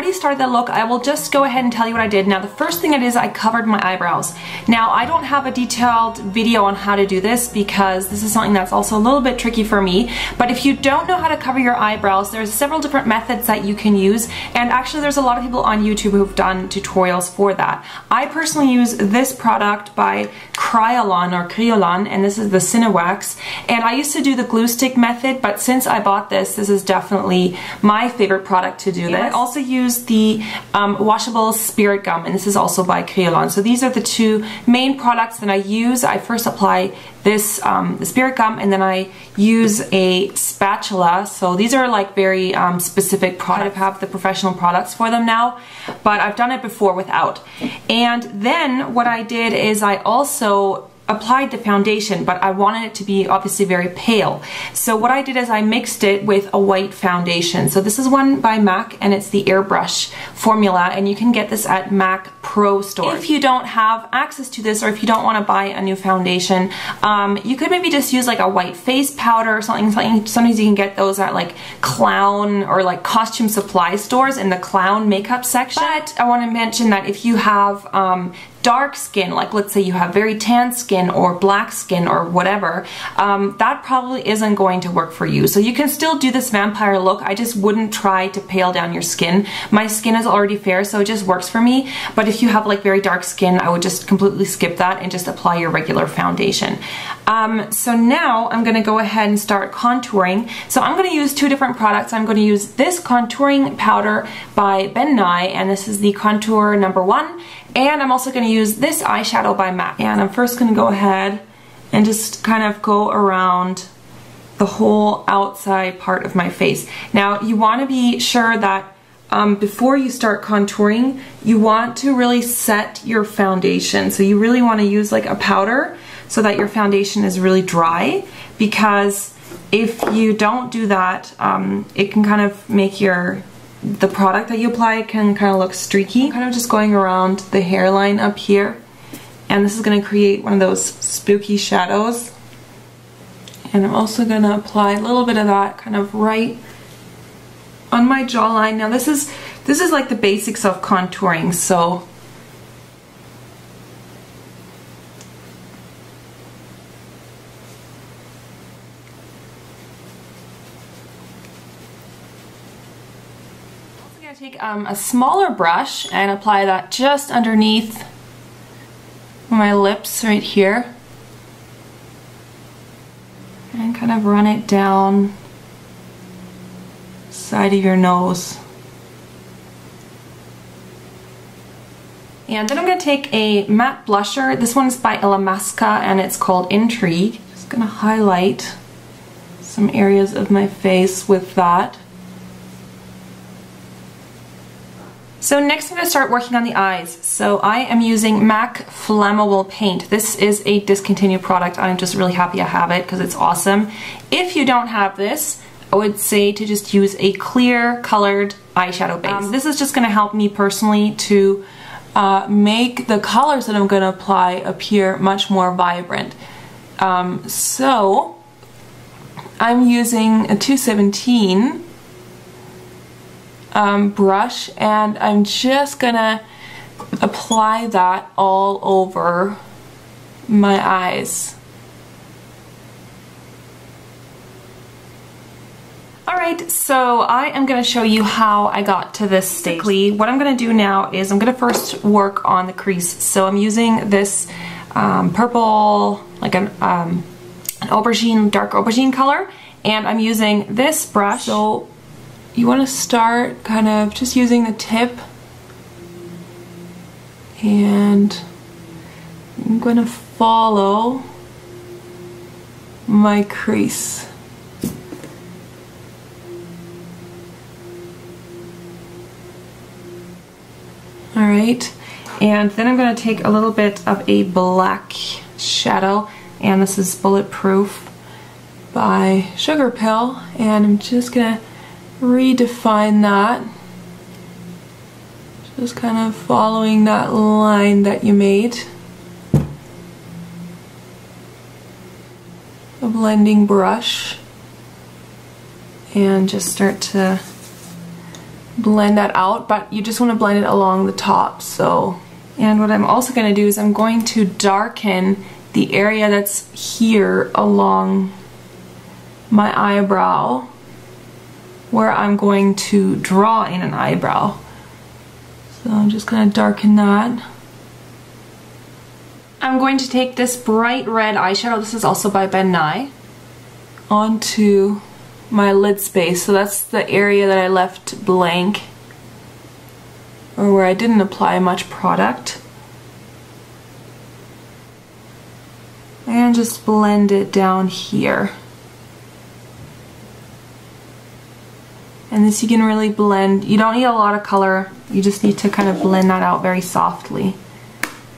already started the look, I will just go ahead and tell you what I did. Now the first thing I did is I covered my eyebrows. Now I don't have a detailed video on how to do this because this is something that's also a little bit tricky for me, but if you don't know how to cover your eyebrows, there's several different methods that you can use, and actually there's a lot of people on YouTube who've done tutorials for that. I personally use this product by Kryolan or Kryolan, and this is the Cinewax, and I used to do the glue stick method, but since I bought this is definitely my favorite product to do this. I also use the washable spirit gum, and this is also by Kryolan. So these are the two main products that I use. I first apply this the spirit gum, and then I use a spatula. So these are like very specific products. I have the professional products for them now, but I've done it before without. And then what I did is I also applied the foundation, but I wanted it to be obviously very pale. So what I did is I mixed it with a white foundation. So this is one by MAC, and it's the Airbrush formula, and you can get this at MAC Pro store. If you don't have access to this, or if you don't want to buy a new foundation, you could maybe just use like a white face powder or something. Sometimes you can get those at like clown or like costume supply stores in the clown makeup section. But I want to mention that if you have dark skin, like let's say you have very tan skin or black skin or whatever, that probably isn't going to work for you. So you can still do this vampire look. I just wouldn't try to pale down your skin. My skin is already fair, so it just works for me. But if you have like very dark skin, I would just completely skip that and just apply your regular foundation. So now I'm going to go ahead and start contouring. So I'm going to use two different products. I'm going to use this contouring powder by Ben Nye, and this is the contour number 1. And I'm also going to use this eyeshadow by MAC. And I'm first going to go ahead and just kind of go around the whole outside part of my face. Now you want to be sure that before you start contouring, you want to really set your foundation. So you really want to use like a powder so that your foundation is really dry, because if you don't do that, it can kind of make the product that you apply can kind of look streaky. I'm kind of just going around the hairline up here, and this is going to create one of those spooky shadows. And I'm also going to apply a little bit of that kind of right on my jawline. Now this is like the basics of contouring, so take a smaller brush and apply that just underneath my lips right here, and kind of run it down side of your nose. And then I'm going to take a matte blusher. This one's by Illamasqua and it's called Intrigue. Just going to highlight some areas of my face with that. So next I'm going to start working on the eyes. So I am using MAC Flammable Paint. This is a discontinued product. I'm just really happy I have it because it's awesome. If you don't have this, I would say to just use a clear colored eyeshadow base. This is just going to help me personally to make the colors that I'm going to apply appear much more vibrant. So I'm using a 217 brush, and I'm just gonna apply that all over my eyes. Alright, so I am going to show you how I got to this stage. What I'm going to do now is I'm going to first work on the crease. So I'm using this purple, like an aubergine, dark aubergine color, and I'm using this brush. So you want to start kind of just using the tip, and I'm going to follow my crease. Alright, and then I'm going to take a little bit of a black shadow, and this is Bulletproof by Sugarpill, and I'm just going to redefine that, just kind of following that line that you made. A blending brush, and just start to blend that out, but you just want to blend it along the top. So, and what I'm also going to do is I'm going to darken the area that's here along my eyebrow where I'm going to draw in an eyebrow. So I'm just going to darken that. I'm going to take this bright red eyeshadow, this is also by Ben Nye, onto my lid space. So that's the area that I left blank, or where I didn't apply much product. And just blend it down here. And this you can really blend, you don't need a lot of color, you just need to kind of blend that out very softly.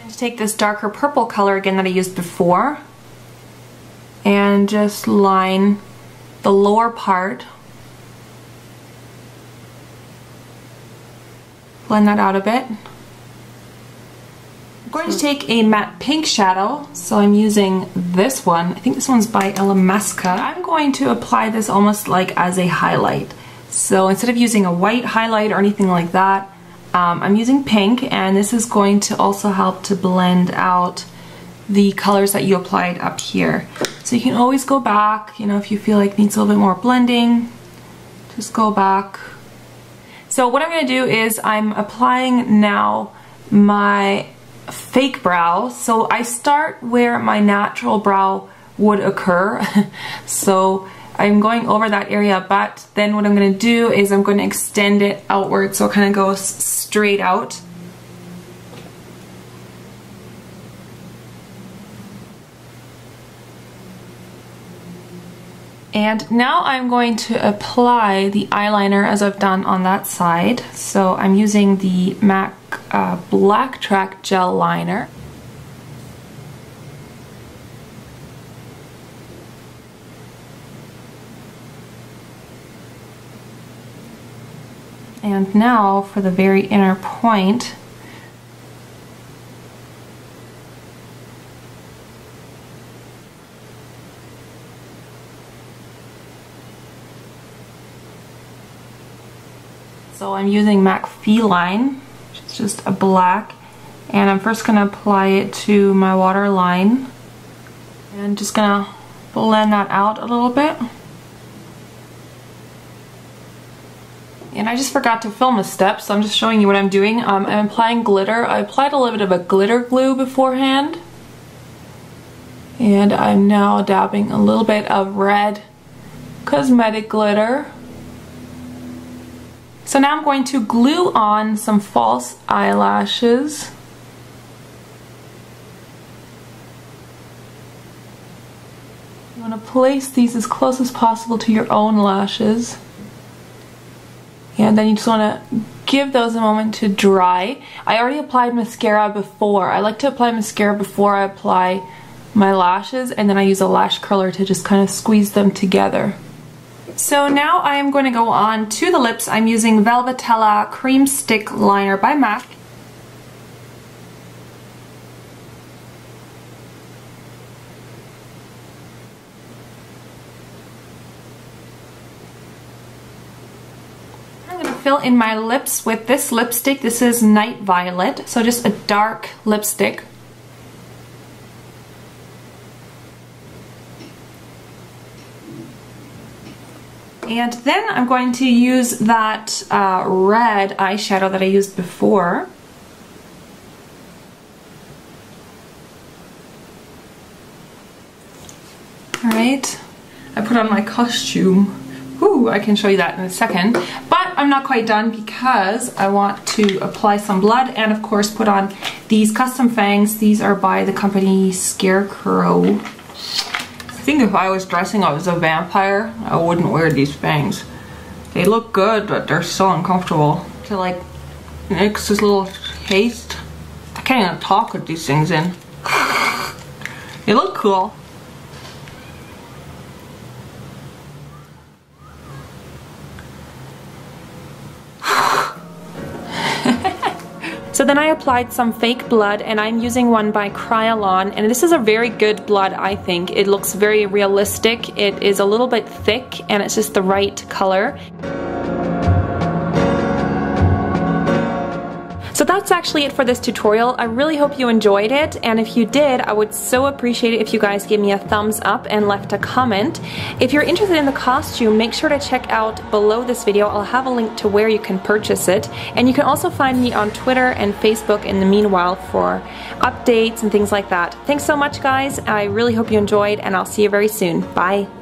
And to take this darker purple color again that I used before, and just line the lower part. Blend that out a bit. I'm going to take a matte pink shadow, so I'm using this one. I think this one's by Illamasqua. I'm going to apply this almost like as a highlight. So instead of using a white highlight or anything like that, I'm using pink, and this is going to also help to blend out the colors that you applied up here. So you can always go back, you know, if you feel like it needs a little bit more blending, just go back. So what I'm going to do is I'm applying now my fake brow. So I start where my natural brow would occur. So I'm going over that area, but then what I'm going to do is I'm going to extend it outward so it kind of goes straight out. And now I'm going to apply the eyeliner as I've done on that side. So I'm using the MAC Black Track Gel Liner. And now for the very inner point, so I'm using MAC Feline, which is just a black, and I'm first going to apply it to my waterline and just going to blend that out a little bit. And I just forgot to film a step, so I'm just showing you what I'm doing. I'm applying glitter. I applied a little bit of a glitter glue beforehand. And I'm now dabbing a little bit of red cosmetic glitter. So now I'm going to glue on some false eyelashes. You want to place these as close as possible to your own lashes. And then you just want to give those a moment to dry. I already applied mascara before. I like to apply mascara before I apply my lashes, and then I use a lash curler to just kind of squeeze them together. So now I am going to go on to the lips. I'm using Velvetella Cream Stick Liner by MAC. Fill in my lips with this lipstick. This is Night Violet, so just a dark lipstick. And then I'm going to use that red eyeshadow that I used before. Alright, I put on my costume. Ooh, I can show you that in a second. But I'm not quite done because I want to apply some blood and of course put on these custom fangs. These are by the company Scarecrow. I think if I was dressing up as a vampire, I wouldn't wear these fangs. They look good, but they're so uncomfortable. To like mix this little paste. I can't even talk with these things in. They look cool. So then I applied some fake blood, and I'm using one by Kryolan, and this is a very good blood, I think. It looks very realistic. It is a little bit thick and it's just the right color. that's actually it for this tutorial. I really hope you enjoyed it, and if you did, I would so appreciate it if you guys gave me a thumbs up and left a comment. If you're interested in the costume, make sure to check out below this video. I'll have a link to where you can purchase it, and you can also find me on Twitter and Facebook in the meanwhile for updates and things like that. Thanks so much, guys. I really hope you enjoyed, and I'll see you very soon. Bye.